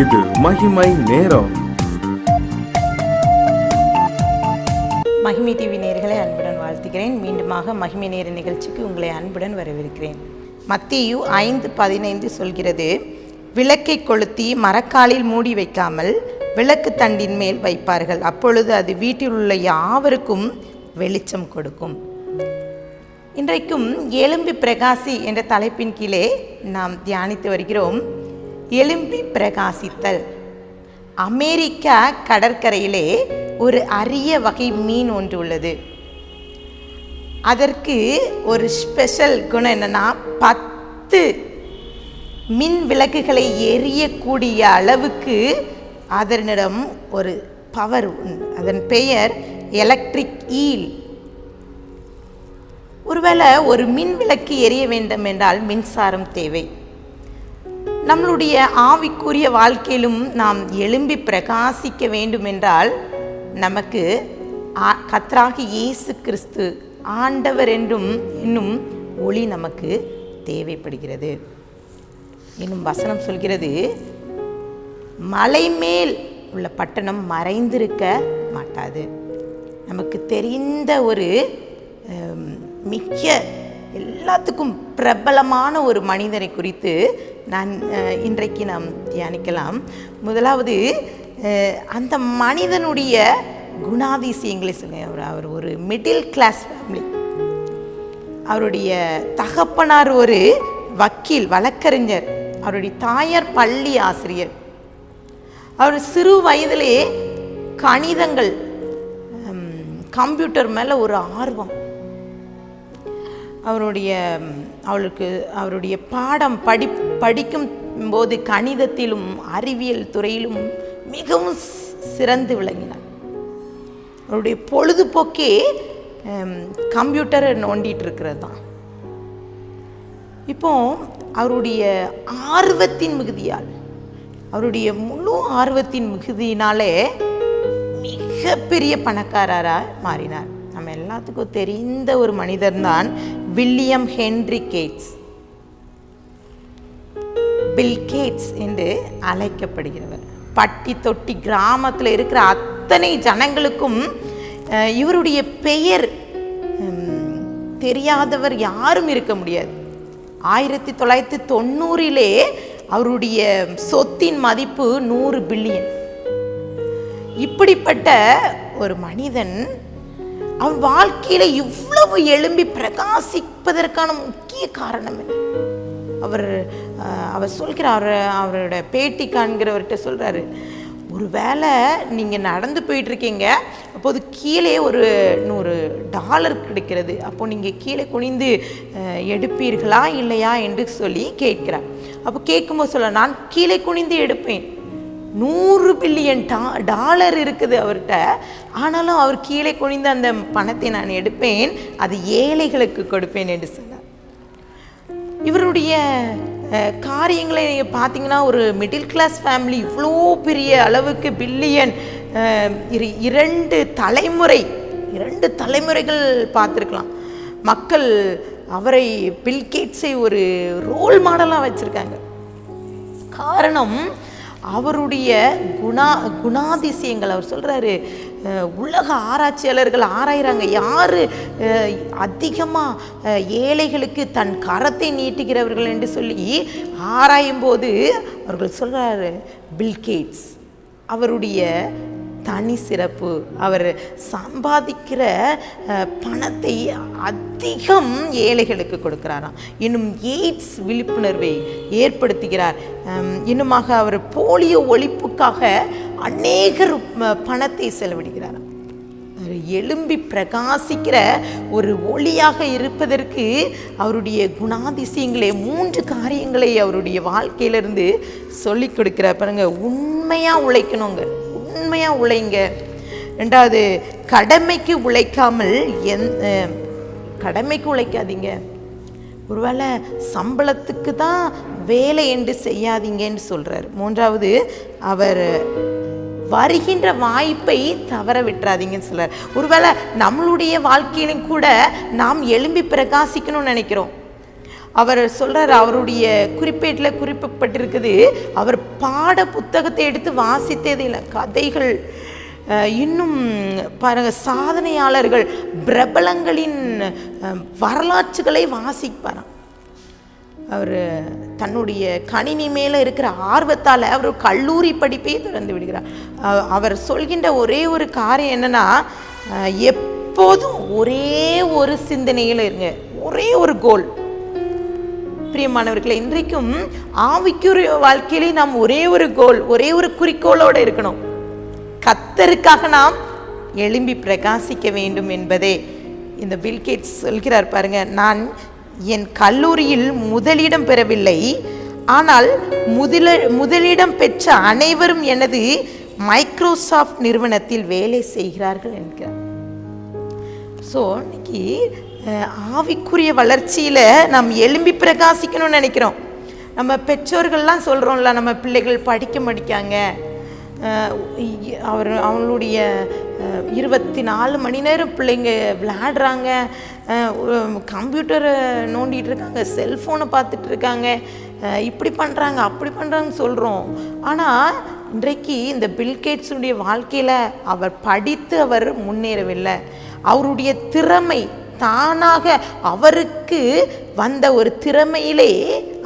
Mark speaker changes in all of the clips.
Speaker 1: இது மகிமை நேரம்.
Speaker 2: மகிமை டிவி நேயர்களை அன்புடன் வாழ்த்துகிறேன். மீண்டுமாக மகிமை நேர நிகழ்ச்சிக்கு உங்களை அன்புடன் வரவேற்கிறேன். மத்தேயு 5:15 சொல்கிறது, விளக்கை கொளுத்தி மரக்காலில் மூடி வைக்காமல் விளக்கு தண்டின் மேல் வைப்பார்கள், அப்பொழுது அது வீட்டில் உள்ள யாவருக்கும் வெளிச்சம் கொடுக்கும். இன்றைக்கும் எழும்பி பிரகாசி என்ற தலைப்பின் கீழே நாம் தியானித்து வருகிறோம். எழும்பி பிரகாசித்தல். அமெரிக்கா கடற்கரையிலே ஒரு அரிய வகை மீன் ஒன்று உள்ளது. அதற்கு ஒரு ஸ்பெஷல் குணம் என்னன்னா, 10 மின் விளக்குகளை எரியக்கூடிய அளவுக்கு அதனிடம் ஒரு பவர் உண்டு. அதன் பெயர் எலக்ட்ரிக் ஈல். ஒருவேளை ஒரு மின் விளக்கு எரிய வேண்டும் என்றால் மின்சாரம் தேவை. நம்மளுடைய ஆவிக்குரிய வாழ்க்கையிலும் நாம் எழும்பி பிரகாசிக்க வேண்டும் என்றால் நமக்கு கர்த்தராகிய இயேசு கிறிஸ்து ஆண்டவர் என்னும் ஒளி நமக்கு தேவைப்படுகிறது. இன்னும் வசனம் சொல்கிறது, மலை மேல் உள்ள பட்டணம் மறைந்திருக்க மாட்டாது. நமக்கு தெரிந்த ஒரு மிக்க எல்லாத்துக்கும் பிரபலமான ஒரு மனிதனை குறித்து இன்றைக்கு நாம் தியானிக்கலாம். முதலாவது, அந்த மனிதனுடைய குணாதிசயங்களை சொல்லுங்க. அவர் ஒரு மிடில் கிளாஸ் ஃபேமிலி. அவருடைய தகப்பனார் ஒரு வக்கீல், வழக்கறிஞர். அவருடைய தாயார் பள்ளி ஆசிரியர். அவர் சிறு வயதிலே கணிதங்கள், கம்ப்யூட்டர் மேலே ஒரு ஆர்வம். அவருடைய பாடம் படிக்கும் போது கணிதத்திலும் அறிவியல் துறையிலும் மிகவும் சிறந்து விளங்கினார். அவருடைய பொழுதுபோக்கே கம்ப்யூட்டரை நோண்டிட்டு இருக்கிறது தான். இப்போ அவருடைய ஆர்வத்தின் மிகுதியால், அவருடைய முழு ஆர்வத்தின் மிகுதியினாலே மிகப்பெரிய பணக்காரராக மாறினார். நம்ம எல்லாத்துக்கும் தெரிந்த ஒரு மனிதர் தான் William Henry Gates. Bill Gates என்று அழைக்கப்படுகிறவர். பட்டி தொட்டி கிராமத்தில் இருக்கிற அத்தனை ஜனங்களுக்கும் இவருடைய பெயர் தெரியாதவர் யாரும் இருக்க முடியாது. 1990 அவருடைய சொத்தின் மதிப்பு 100 பில்லியன். இப்படிப்பட்ட ஒரு மனிதன் அவர் வாழ்க்கையில இவ்வளவு எழும்பி பிரகாசிப்பதற்கான முக்கிய காரணம் என்ன? அவர் சொல்கிறார், அவரோட பேட்டி காண்கிறவர்கிட்ட சொல்றாரு, ஒரு வேளை நீங்க நடந்து போயிட்டு இருக்கீங்க, அப்போது கீழே ஒரு $100 கிடைக்கிறது. அப்போ நீங்க கீழே குனிந்து எடுப்பீர்களா இல்லையா என்று சொல்லி கேட்கிறார். அப்போ கேட்கும்போது சொல்ல, நான் கீழே குனிந்து எடுப்பேன். $100 பில்லியன் இருக்குது அவர்கிட்ட. ஆனாலும் அவர் கீழே குனிந்து அந்த பணத்தை நான் எடுப்பேன், அது ஏழைகளுக்கு கொடுப்பேன் என்று சொன்னார். இவருடைய காரியங்களை நீங்கள் பார்த்தீங்கன்னா, ஒரு மிடில் கிளாஸ் ஃபேமிலி இவ்வளோ பெரிய அளவுக்கு பில்லியன், 2 தலைமுறைகள் பார்த்துருக்கலாம். மக்கள் அவரை, பில் கேட்ஸை ஒரு ரோல் மாடலாக வச்சுருக்காங்க. காரணம் அவருடைய குணாதிசயங்கள். அவர் சொல்கிறாரு, உலக ஆராய்ச்சியாளர்கள் ஆராயிறாங்க, யார் அதிகமாக ஏழைகளுக்கு தன் கரத்தை நீட்டுகிறவர்கள் என்று சொல்லி ஆராயும் போது அவர்கள் சொல்கிறாரு, பில் கேட்ஸ். அவருடைய தனி சிறப்பு, அவர் சம்பாதிக்கிற பணத்தை அதிகம் ஏழைகளுக்கு கொடுக்கிறாராம். இன்னும் எய்ட்ஸ் விழிப்புணர்வை ஏற்படுத்துகிறார். இன்னுமாக அவர் போலியோ ஒழிப்புக்காக அநேகர் பணத்தை செலவிடுகிறாராம். எழும்பி பிரகாசிக்கிற ஒரு ஒளியாக இருப்பதற்கு அவருடைய குணாதிசயங்களே 3 காரியங்களை அவருடைய வாழ்க்கையிலிருந்து சொல்லி கொடுக்கிறார். பாருங்க, உண்மையாக உழைக்கணுங்க, உண்மையாக உழைங்க. 2வது, கடமைக்கு உழைக்காமல் கடமைக்கு உழைக்காதீங்க. ஒருவேளை சம்பளத்துக்கு தான் வேலை என்று செய்யாதீங்கன்னு சொல்கிறார். 3வது, அவர் வருகின்ற வாய்ப்பை தவற விட்டுறாதீங்கன்னு சொல்கிறார். ஒருவேளை நம்மளுடைய வாழ்க்கையிலும் கூட நாம் எழும்பி பிரகாசிக்கணும்னு நினைக்கிறோம். அவர் சொல்கிறார், அவருடைய குறிப்பேட்டில் குறிப்பிடப்பட்டிருக்குது, அவர் பாட புத்தகத்தை எடுத்து வாசித்ததே இல்லை. கதைகள், இன்னும் பாருங்க, சாதனையாளர்கள், பிரபலங்களின் வரலாற்றுகளை வாசிப்பாராம். அவர் தன்னுடைய கணினி மேலே இருக்கிற ஆர்வத்தால் அவர் கல்லூரி படிப்பை திறந்து விடுகிறார். அவர் சொல்கின்ற ஒரே ஒரு காரியம் என்னன்னா, எப்போதும் ஒரே ஒரு சிந்தனையில் இருங்க, ஒரே ஒரு கோல். பிரியமானவர்களே, இன்றைக்கும் ஆவிக்குரிய வாழ்க்கையிலே நாம் ஒரே ஒரு கோல், ஒரே ஒரு குறிக்கோளோடு இருக்கணும். கர்த்தருக்காக நாம் எழும்பி பிரகாசிக்க வேண்டும் என்பதே இந்த பில் கேட்ஸ் சொல்கிறார். பாருங்க, நான் என் கல்லூரியில் முதலிடம் பெறவில்லை, ஆனால் முதலிடம் பெற்ற அனைவரும் எனது மைக்ரோசாஃப்ட் நிறுவனத்தில் வேலை செய்கிறார்கள் என்கிறார். ஸோ இன்னைக்கு ஆவிக்குரிய வளர்ச்சியில் நாம் எழும்பி பிரகாசிக்கணும்னு நினைக்கிறோம். நம்ம பெற்றோர்கள்லாம் சொல்கிறோம்ல, நம்ம பிள்ளைகள் படிக்க மாட்டாங்க, அவங்களுடைய 24 மணி நேரம் பிள்ளைங்க விளையாடுறாங்க, கம்ப்யூட்டரை நோண்டிகிட்டு இருக்காங்க, செல்ஃபோனை பார்த்துட்டு இருக்காங்க, இப்படி பண்ணுறாங்க அப்படி பண்ணுறாங்கன்னு சொல்கிறோம். ஆனால் இன்றைக்கு இந்த பில் கேட்ஸுடைய வாழ்க்கையில் அவர் படித்து அவர் முன்னேறவில்லை. அவருடைய திறமை தானாக அவருக்கு வந்த ஒரு திறமையிலே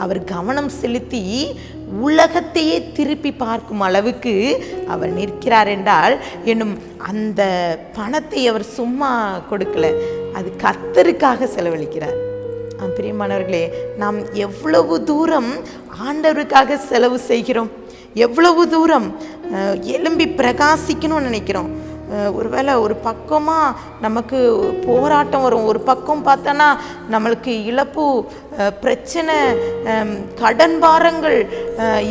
Speaker 2: அவர் கவனம் செலுத்தி உலகத்தையே திருப்பி பார்க்கும் அளவுக்கு அவர் நிற்கிறார் என்றால், என்னும் அந்த பணத்தை அவர் சும்மா கொடுக்கல, அது கர்த்தருக்காக செலவழிக்கிறார். பிரியமானவர்களே, நாம் எவ்வளவு தூரம் ஆண்டவருக்காக செலவு செய்கிறோம், எவ்வளவு தூரம் எழும்பி பிரகாசிக்கணும்னு நினைக்கிறோம். ஒருவேளை ஒரு பக்கமாக நமக்கு போராட்டம் வரும், ஒரு பக்கம் பார்த்தோன்னா நம்மளுக்கு இழப்பு, பிரச்சனை, கடன் பாரங்கள்,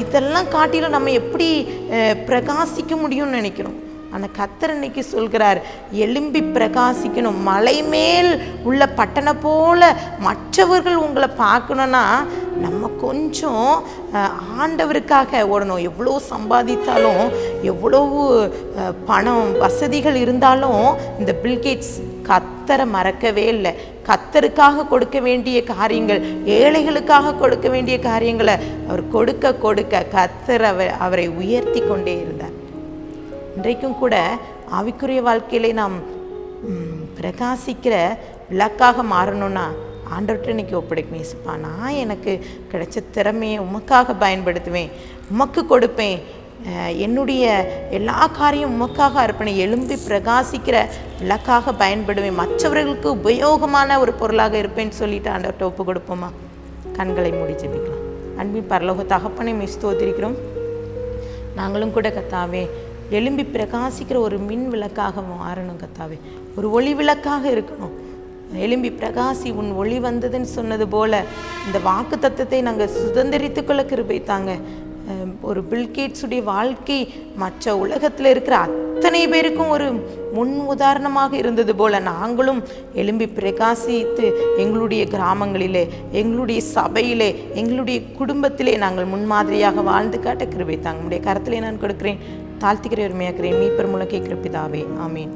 Speaker 2: இதெல்லாம் காட்டிலும் நம்ம எப்படி பிரகாசிக்க முடியும்னு நினைக்கிறோம். ஆனால் கர்த்தர் இன்னைக்கு சொல்கிறார், எழும்பி பிரகாசிக்கணும். மலை மேல் உள்ள பட்டணம் போல மற்றவர்கள் உங்களை பார்க்கணுன்னா நம்ம கொஞ்சம் ஆண்டவருக்காக ஓடணும். எவ்வளோ சம்பாதித்தாலும், எவ்வளவு பணம் வசதிகள் இருந்தாலும், இந்த பில் கேட்ஸ் கர்த்தரை மறக்கவே இல்லை. கர்த்தருக்காக கொடுக்க வேண்டிய காரியங்கள், ஏழைகளுக்காக கொடுக்க வேண்டிய காரியங்களை அவர் கொடுக்க கொடுக்க கர்த்தர் அவரை உயர்த்தி கொண்டே இருந்தார். இன்றைக்கும் கூட ஆவிக்குரிய வாழ்க்கையிலே நாம் பிரகாசிக்கிற விளக்காக மாறணும்னா ஆண்டவர்கிட்ட இன்னைக்கு ஒப்படைக்கணும். இயேசுப்பா, நான் எனக்கு கிடைச்ச திறமையை உமக்காக பயன்படுத்துவேன், உமக்கு கொடுப்பேன், என்னுடைய எல்லா காரியம் உமக்காக அர்ப்பணை, எழும்பி பிரகாசிக்கிற விளக்காக பயன்படுவேன், மற்றவர்களுக்கு உபயோகமான ஒரு பொருளாக இருப்பேன்னு சொல்லிட்டு ஆண்டவர்கிட்ட ஒப்பு கொடுப்போமா? கண்களை மூடி ஜெபிக்கலாம். அன்பின் பரலோக தகப்பனை ஸ்தோத்திரிக்கிறோம். நாங்களும் கூட கர்த்தாவே எழும்பி பிரகாசிக்கிற ஒரு மின் விளக்காக மாறணும் கர்த்தாவே, ஒரு ஒளி விளக்காக இருக்கணும். எழும்பி பிரகாசி, உன் ஒளி வந்ததுன்னு சொன்னது போல இந்த வாக்கு தத்தத்தை நாங்கள் சுதந்திரித்துக்கொள்ள கிருபை தாங்க. ஒரு பில் கேட்ஸுடைய வாழ்க்கை மற்ற உலகத்தில் இருக்கிற அத்தனை பேருக்கும் ஒரு முன் உதாரணமாக இருந்தது போல நாங்களும் எழும்பி பிரகாசித்து எங்களுடைய கிராமங்களிலே, எங்களுடைய சபையிலே, எங்களுடைய குடும்பத்திலே நாங்கள் முன்மாதிரியாக வாழ்ந்து காட்ட கிருபை தாங்க. உடைய கரத்திலே நான் கொடுக்கிறேன், தாழ்த்திக்கிறேன், உரிமையாக்கிறேன். மீட்பர் மூலம் கேட்கிற பிதாவே, ஆமீன்.